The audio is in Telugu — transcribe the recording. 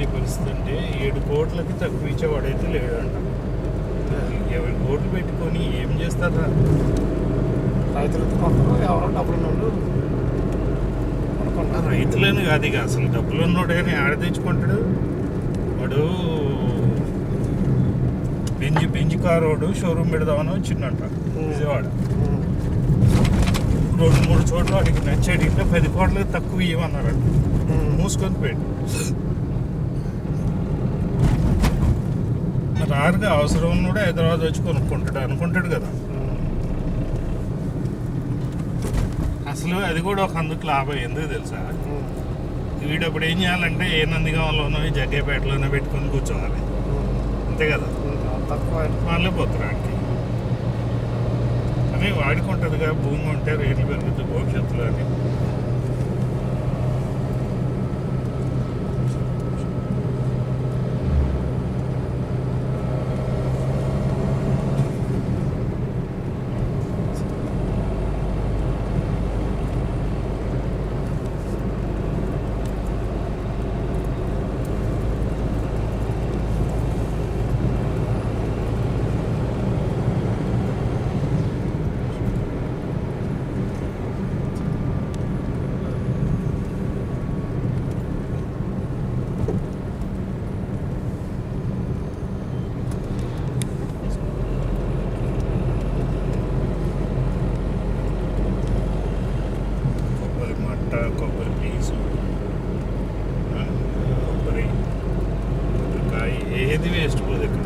ఏంటండి పరిస్థితి అంటే 7 కోట్లకి తక్కువ ఇచ్చేవాడైతే లేడంట. 7 కోట్లు పెట్టుకొని ఏం చేస్తారా? రైతులకు కొందరు ఎవరో డబ్బులు ఉన్నోళ్ళు ఆ రైతులని కాదు ఇక అసలు డబ్బులు ఉన్నోడని ఆడ తెచ్చుకుంటాడు వాడు. బెంజి కారోడు షోరూమ్ పెడదామని వచ్చిండంట విజయవాడ. 2-3 చోట్ల వాడికి నచ్చాడు. ఇంకా 10 కోట్లకి తక్కువ ఇవ్వమన్నారంట. మూసుకొని పోయాడు. రారుగా అవసరం ఉన్నోడే హైదరాబాద్ వచ్చి కొనుక్కుంటాడు అనుకుంటాడు కదా. అసలు అది కూడా ఒక అందుకు లాభం ఎందుకు తెలుసా? వీడప్పుడు ఏం చేయాలంటే ఏ నందిగామలోనో జగ్గేపేటలోనో పెట్టుకొని కూర్చోవాలి, అంతే కదా. తక్కువ వాళ్ళే పోతారు ఆడికి. అని వాడుకుంటుందిగా భూమి ఉంటే రేట్లు పెరుగుతుంది భవిష్యత్తులో అని. కొబ్బరి పీసు, కొబ్బరికాయ ఏది వేస్ట్ పోదు ఇక్కడ.